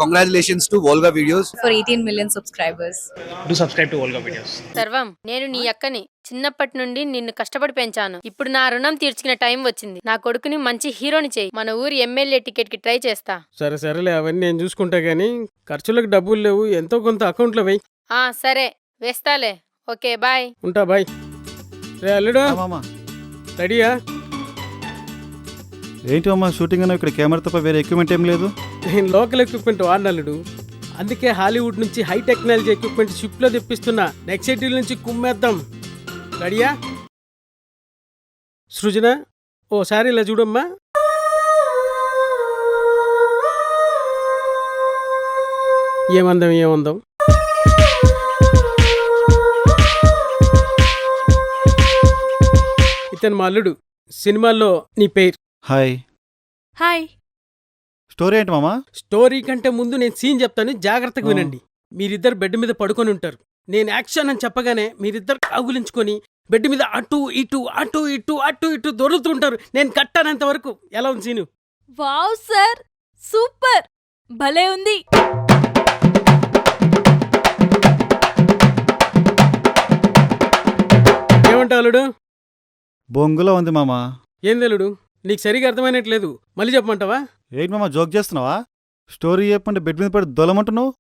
congratulations to Volga Videos for 18 million subscribers. Do subscribe to Volga Videos. సర్వం నేను నీ అక్కని చిన్నప్పటి నుండి నిన్ను కష్టపడి పెంచాను. ఇప్పుడు నా రుణం తీర్చుకునే టైం వచ్చింది. నా కొడుకుని మంచి హీరోని చేయి. మన ఊరి ఎమ్మెల్యే టికెట్ కి ట్రై చేస్తా. సరేలే అవన్నీ నేను చూసుకుంటా గానీ ఖర్చులకు డబ్బులు లేవు, ఎంతో కొంత అకౌంట్లో వెయ్యి. సరే వేస్తాలే. Okay bye. ఉంటా బాయ్. రే అల్లుడు రెడీయా? ఏంటి అమ్మా షూటింగ్ అన్న ఇక్కడ కెమెరా తప్ప వేరే ఎక్విప్మెంట్ ఏం లేదు? నేను లోకల్ ఎక్విప్మెంట్ వాడినల్లుడు, అందుకే హాలీవుడ్ నుంచి హై టెక్నాలజీ ఎక్విప్మెంట్ షిప్లో తెప్పిస్తున్నా. నెక్స్ట్ షెడ్యూల్ నుంచి కుమ్మేద్దాం. రెడీయా? సృజన ఓసారి ఇలా చూడమ్మా. ఏమందాం ఇతను మా అల్లుడు. సినిమాల్లో నీ పేరు. హాయ్. స్టోరీ ఏంటి మామా? స్టోరీ కంటే ముందు నేను సీన్ చెప్తాను, జాగ్రత్తగా వినండి. మీరిద్దరు బెడ్ మీద పడుకొని ఉంటారు. నేను యాక్షన్ అని చెప్పగానే మీరిద్దరు కాగులించుకొని బెడ్ మీద అటు ఇటు అటు ఇటు అటు ఇటు దొరుకుతుంటారు. నేను కట్టానంత వరకు. ఎలా ఉంది సీను? వావ్ సార్, సూపర్, భలే ఉంది. ఏమంటావు అల్లుడు? బొంగులో ఉంది మామా. ఏం తెలుడు, నీకు సరిగా అర్థమైనట్లేదు. మళ్ళీ చెప్పమంటావా? ఏంటి మామా జోక్ చేస్తున్నావా? స్టోరీ చెప్పంటే బెడ్ మీద పడి దొలమంటున్నావు.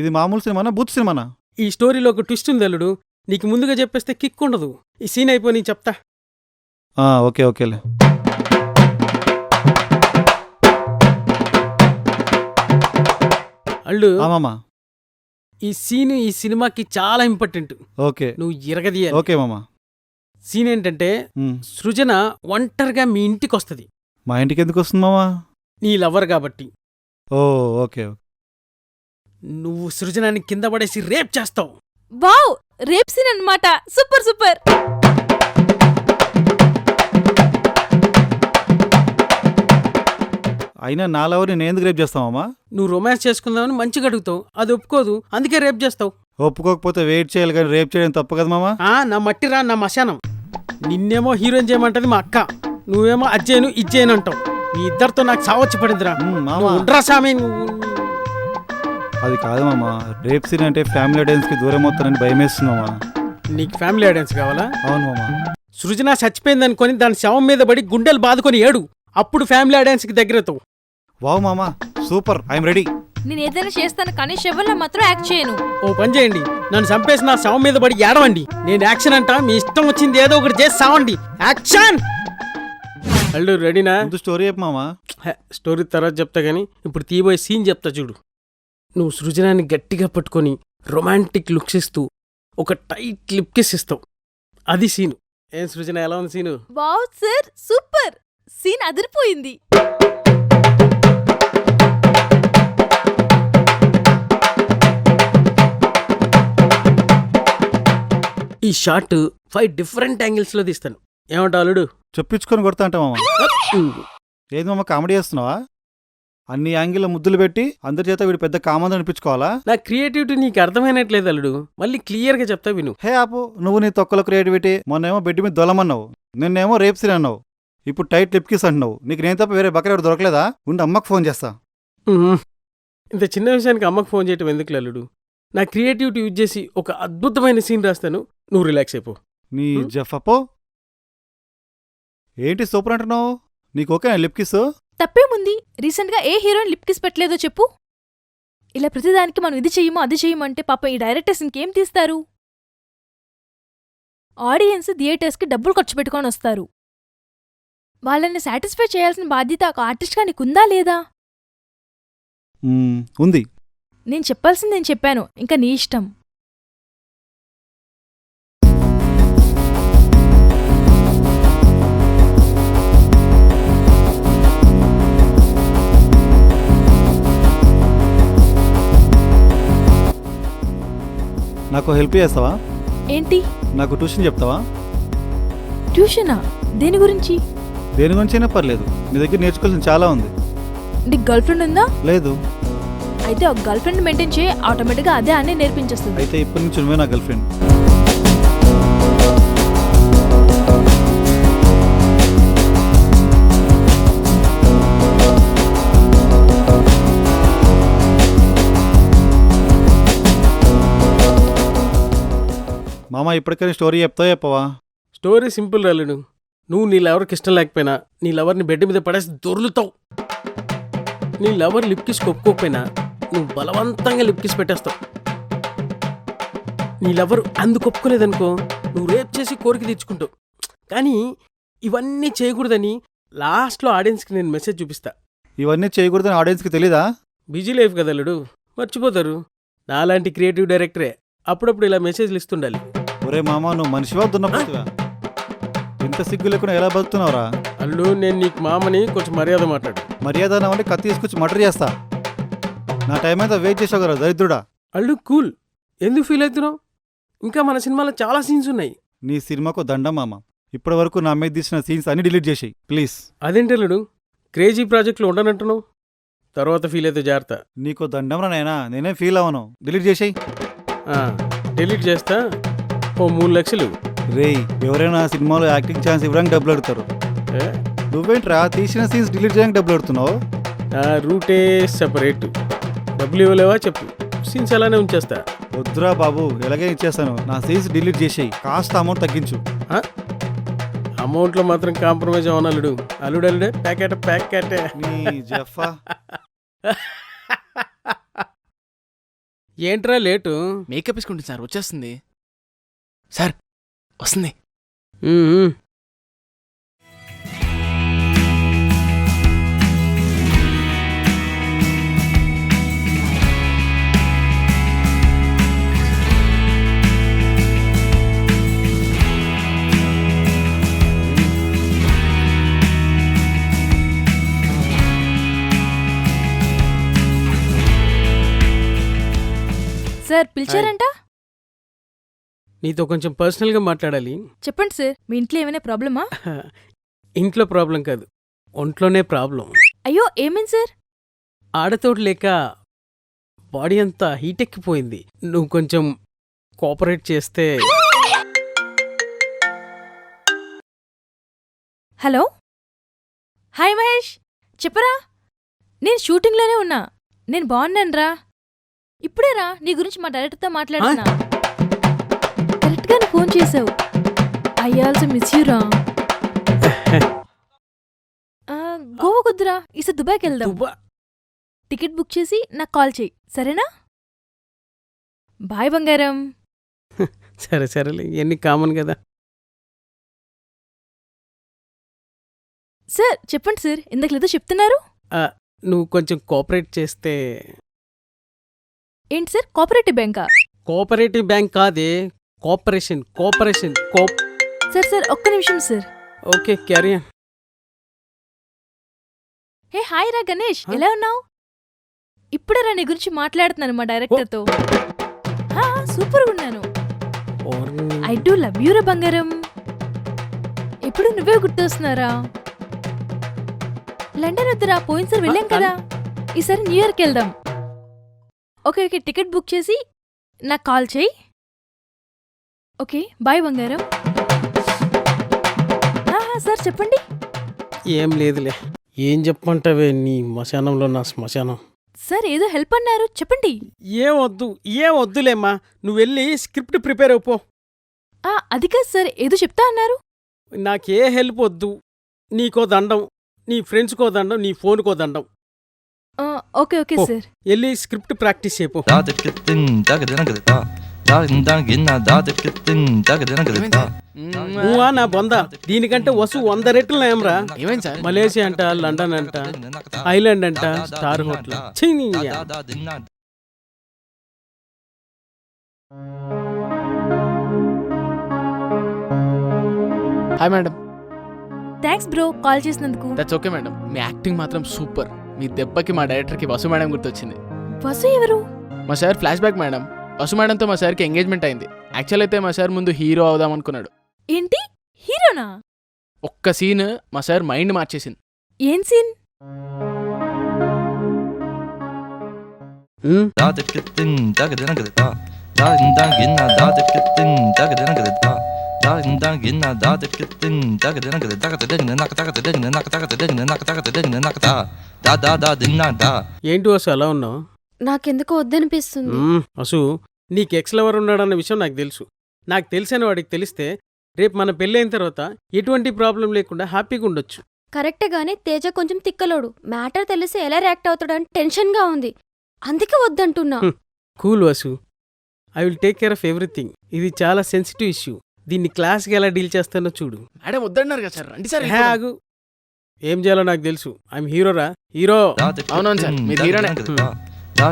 ఇది మామూలు సినిమానా బూత్ సినిమానా? ఈ స్టోరీలో ఒక ట్విస్ట్ ఉంది అల్లుడు. నీకు ముందుగా చెప్పేస్తే కిక్ ఉండదు. ఈ సీన్ అయిపోయి నీకు చెప్తా. ఓకేలే. అల్లు మామా ఈ సీన్ ఈ సినిమాకి చాలా ఇంపార్టెంట్. ఓకే నువ్వు ఎరగదీయాలి. ఓకే మామా. సీన్ ఏంటంటే సృజన ఒంటరిగా మీ ఇంటికి వస్తుంది. మా ఇంటికి ఎందుకు వస్తుంది మామా? నీ లవర్ కాబట్టి. ఓకే. నువ్వు సృజనాన్ని కింద పడేసి రేప్ చేస్తావు. వావ్, రేప్ సీన్ అన్నమాట. Super super. అయినా నా లవర్ నేను ఎందుకు రేప్ చేస్తావమ్మా? నువ్వు రొమాన్స్ చేసుకుందామని మంచిగా అడుగుతావు, అది ఒప్పుకోదు, అందుకే రేప్ చేస్తావు. ఒప్పుకోకపోతే వెయిట్ చేయాలి కానీ రేప్ చేయడం తప్పు కదా మామా? నా మట్టిరా నా మశానం. నిన్నేమో హీరోయిన్ చేయమంటది మా అక్క, నువ్వేమో అజ్జేను ఇజ్జేను అంటావు. మీ ఇద్దరితో నాకు సావచ్చి పడిందిరా. ఉండరా సామి. అది కాదు మామా, రేప్ సీన్ అంటే ఫ్యామిలీ ఆడియన్స్ కి దూరం అవుతానని భయమేస్తున్నామా? నీకు ఫ్యామిలీ ఆడియన్స్ కావాలా? అవును మామా. సృజన చచ్చిపోయిందనుకొని దాని శవం మీద పడి గుండెలు బాదుకొని ఏడు, అప్పుడు ఫ్యామిలీ ఆడియన్స్ కి దగ్గరవుతావు. వావ్ మామా, సూపర్, ఐఎమ్ రెడీ. నేను ఏదైనా చేస్తాను కానీ శవంలో మాత్రం యాక్ట్ చేయను. ఓ పని చేయండి, నన్ను చంపేసి నా శవం మీద పడి ఏడవండి. నేను యాక్షన్ అంటా, మీ ఇష్టం వచ్చింది ఏదో ఒకటి చేసి సావండి. యాక్షన్. అల్లు రెడీనా? స్టోరీ చెప్పు మామా. స్టోరీ తర్వాత చెప్తా గానీ ఇప్పుడు తీయబోయే సీన్ చెప్తా చూడు. నువ్వు సృజనాన్ని గట్టిగా పట్టుకొని రొమాంటిక్ లుక్స్ ఇస్తూ ఒక టైట్ లిప్ కిస్ ఇస్తావు. అది సీను. ఏం సృజన, ఎలా ఉంది scene? Wow sir, super. Scene అదిరిపోయింది. ఈ షాట్ 5 డిఫరెంట్ యాంగిల్స్ లో తీస్తాను. ఏమంటావు అల్లుడు? చెప్పించుకొని కొడతా అంటా మామా. ఏది మామా కామెడీ చేస్తున్నావా? అన్ని యాంగిల్ ముద్దులు పెట్టి అందరి చేత వీడు పెద్ద కామంది అనిపించుకోవాలా? నా క్రియేటివిటీ నీకు అర్థమైనట్లేదు అల్లుడు, మళ్ళీ క్లియర్ గా చెప్తా విను. హే ఆపు, నువ్వు నీ తొక్కల క్రియేటివిటీ. మొన్నేమో బెడ్ మీద దొలమన్నావు, నిన్నేమో రేప్ సీన్ అన్నావు, ఇప్పుడు టైట్ లిప్ కిస్ అంటున్నావు. నీకు నేను తప్ప వేరే బకరెవరు దొరకలేదా? ఉండి అమ్మకు ఫోన్ చేస్తా. ఇంత చిన్న విషయానికి అమ్మకు ఫోన్ చేయటం ఎందుకు అల్లుడు? నా క్రియేటివిటీ యూజ్ చేసి ఒక అద్భుతమైన సీన్ రాస్తాను, నువ్వు రిలాక్స్ అయిపో. నీ జఫపో. ఏంటి సూపర్ అంటున్నావు? నీకు ఓకే లిప్ కిస్? తప్పేముంది? రీసెంట్ గా ఏ హీరోయిన్ లిప్ కిస్ పెట్టలేదో చెప్పు. ఇలా ప్రతిదానికి మనం ఇది చెయ్యమో అది చెయ్యమంటే పాప ఈ డైరెక్టర్స్ ఇంకేం తీస్తారు? ఆడియన్స్ థియేటర్స్కి డబ్బులు ఖర్చు పెట్టుకొని వస్తారు. వాళ్ళని సాటిస్ఫై చేయాల్సిన బాధ్యత ఒక ఆర్టిస్ట్గా నీకుందా లేదా? ఉంది. నేను చెప్పాల్సింది నేను చెప్పాను, ఇంకా నీ ఇష్టం. నాకు హెల్ప్ చేస్తావా? ఏంటి? నాకు ట్యూషన్ చెప్తావా? ట్యూషనా? దేని గురించి? దేని గురించైనా పర్లేదు, నీ దగ్గర నేర్చుకోవాల్సింది చాలా ఉంది. నీకు గర్ల్ ఫ్రెండ్ ఉందా? లేదు. అయితే ఒక గర్ల్ ఫ్రెండ్ మెయింటైన్ చేయి, ఆటోమేటిక్గా అదే అన్నీ నేర్పించేస్తుంది. అయితే ఇప్పటి నుంచి నువ్వే నా గర్ల్ ఫ్రెండ్. మామ ఇప్పటికైనా స్టోరీ చెప్తావా చెప్పవా? స్టోరీ సింపుల్ రాలేడు. నువ్వు నీ లవర్కి ఇష్టం లేకపోయినా నీ లవర్ని బెడ్ మీద పడేసి దొర్లుతావు. నీ లవర్ లిప్ కిస్ ఒప్పుకోకపోయినా నువ్వు బలవంతంగా లిప్ కిస్ పెట్టేస్తావు. నీ లవర్ అందుకు ఒప్పుకోలేదనుకో నువ్వు రేప్ చేసి కోరిక తీర్చుకుంటావు. కానీ ఇవన్నీ చేయకూడదని లాస్ట్లో ఆడియన్స్కి నేను మెసేజ్ చూపిస్తా. ఇవన్నీ చేయకూడదని ఆడియన్స్కి తెలీదా? బిజీ లైఫ్ కదా అల్లుడు, మర్చిపోతారు. నాలాంటి క్రియేటివ్ డైరెక్టరే అప్పుడప్పుడు ఇలా మెసేజ్లు ఇస్తుండాలి. ఒరే మామ నువ్వు మనిషివా దున్నపోతువా? ఇంత సిగ్గు లేకుండా ఎలా బతుకుతున్నావురా? అల్లుడు నేను నీకు మామని కొంచెం మర్యాద మాట్లాడు. మర్యాద అంటే కత్తి తీసుకొచ్చి మర్డర్ చేస్తా. నా టైం అయితే వెయిట్ చేసావు కదా దరిద్రుడా. అల్లుడు కూల్, ఎందుకు ఫీల్ అవుతున్నావు? ఇంకా మన సినిమాలో చాలా సీన్స్ ఉన్నాయి. నీ సినిమాకు దండం మామ. ఇప్పటి వరకు నా మీద తీసిన సీన్స్ అన్ని డిలీట్ చేసేయి ప్లీజ్. అదేంటి అల్లుడు క్రేజీ ప్రాజెక్టులు ఉండనంటున్నావు? తర్వాత ఫీల్ అయితే జాగ్రత్త. నీకు దండం రా నాయనా, నేనేం ఫీల్ అవ్వను. డిలీట్ చేసేయి. డిలీట్ చేస్తా. ఓ 3 లక్షలు. రేయ్ ఎవరైనా సినిమాలో యాక్టింగ్ ఛాన్స్ ఇవ్వడానికి డబ్బులు అడుగుతారు. ఏ? నువ్వేంట్రా తీసిన సీన్స్ డిలీట్ చేయడానికి డబ్బులు అడుగుతున్నావు? నా రూటే సెపరేట్. డబ్బులు ఇవ్వలేవా చెప్పు, సీన్స్ అలానే ఉంచేస్తా. వద్దురా బాబు, ఎలాగే ఇచ్చేస్తాను. నా సీన్స్ డిలీట్ చేసేయి, కాస్త అమౌంట్ తగ్గించు. అమౌంట్లో మాత్రం కాంప్రమైజ్ అవ్వను అల్లుడు. అల్లుడు అల్లుడే ప్యాకెట్. నీ జఫా. ఏంట్రా లేటు? మేకప్ వేసుకుంటుంది సార్, వచ్చేస్తుంది సార్, వస్తుంది. సార్ పిలిచారంట? నీతో కొంచెం పర్సనల్గా మాట్లాడాలి. చెప్పండి సార్, మీ ఇంట్లో ఏమైనా ప్రాబ్లమా? ఇంట్లో ప్రాబ్లం కాదు, ఒంట్లోనే ప్రాబ్లం. అయ్యో ఏమైంది సార్? ఆడతోడు లేక బాడీ అంతా హీట్ ఎక్కిపోయింది. నువ్వు కొంచెం కోఆపరేట్ చేస్తే. హలో, హాయ్ మహేష్, చెప్పరా. నేను షూటింగ్లోనే ఉన్నా. నేను బాగున్నానురా. ఇప్పుడేరా నీ గురించి మా డైరెక్టర్తో మాట్లాడుతున్నా. కరెక్ట్గానే ఫోన్ చేసావు. ఐ ఆల్సో మిస్ యూ రా. గోవా కుద్దురా, ఈసారి దుబాయ్కి వెళ్దాం. టికెట్ బుక్ చేసి నాకు కాల్ చేయి, సరేనా? బాయ్ బంగారం. సరేలే, ఇవన్నీ కామన్ కదా. సార్ చెప్పండి సార్, ఇందాకలేదో చెప్తున్నారు. నువ్వు కొంచెం కోఆపరేట్ చేస్తే. ఏంటి సార్, కోఆపరేటివ్ బ్యాంకా? కోఆపరేటివ్ బ్యాంక్ కాదే, కోఆపరేషన్. సార్ ఒక్క నిమిషం sir. Okay carry on. Hey hi రా గణేష్, ఎలా ఉన్నావు? ఇప్పుడే నీ గురించి మాట్లాడుతున్నాను మా డైరెక్టర్తో. సూపర్గా ఉన్నాను. ఐ డూ లవ్ యూ రా బంగారం. ఇప్పుడు నువ్వే గుర్తొస్తున్నారా? లండన్ వద్దురా, పోయినసారి వెళ్ళాం కదా. ఈసారి న్యూ ఇయర్కి వెళ్దాం. ఓకే టికెట్ బుక్ చేసి నాకు కాల్ చేయి. ఓకే బాయ్ బంగారం. సార్ చెప్పండి. ఏం లేదులే, ఏం చెప్పమంటావే, నీ మశానంలో నా శ్మశానం. సార్ ఏదో హెల్ప్ అన్నారు, చెప్పండి. ఏం వద్దులేమ్మా, నువ్వు వెళ్ళి స్క్రిప్ట్ ప్రిపేర్ అయిపో. అది కాదు సార్, ఏదో చెప్తా అన్నారు. నాకే హెల్ప్ వద్దు. నీకో దండం, నీ ఫ్రెండ్స్కో దండం, నీ ఫోన్కో దండం. Okay sir. వెళ్ళి స్క్రిప్ట్ ప్రాక్టీస్ చేయపో. నా బొంద, దీనికంటే వసు 100 రెట్లు నయంరా. ఏమైంది సార్? మలేషియా అంట, లండన్ అంట, ఐలాండ్ అంట, star hotel. Hi madam. Thanks bro call చేసినందుకు. That's okay madam. మీ యాక్టింగ్ మాత్రం సూపర్. మీ దెబ్బకి మా డైరెక్టర్కి వసు మేడం గుర్తొచ్చింది. వసు ఎవరు? మా sir flashback madam. Vasu మేడంతో మా సార్కి ఎంగేజ్మెంట్ అయింది. యాక్చువల్ అయితే మా సార్ ముందు హీరో అవుదాం అనుకున్నాడు. ఏంటి హీరోనా? ఒక్క సీన్ మా సార్ మైండ్ మార్చేసింది. ఏం సీన్? ఏంటి వసు అలా ఉన్నావు? నాకెందుకు వద్దనిపిస్తుంది. అసు, నీకు ఎక్స్ లవర్ ఉన్నాడన్న విషయం నాకు తెలుసు. నాకు తెలిసిన వాడికి తెలిస్తే రేపు మన పెళ్ళైన తర్వాత ఎటువంటి ప్రాబ్లం లేకుండా హ్యాపీగా ఉండొచ్చు. కరెక్టే గానీ తేజ కొంచెం తిక్కలోడు. మ్యాటర్ తెలిసి ఎలా రియాక్ట్ అవుతాడని టెన్షన్గా ఉంది. అందుకే వద్దంటున్నా. Cool Vasu, I will take care of everything. ఇది చాలా సెన్సిటివ్ ఇష్యూ. దీన్ని క్లాస్గా ఎలా డీల్ చేస్తానో చూడు. మేడం వద్దన్నారు కదా సార్, రండి సార్. హే ఆగు, ఏం చేయాలో నాకు తెలుసు. ఐఎమ్ హీరోరా, హీరో. అవునవును సార్, మీరు హీరోనే. Da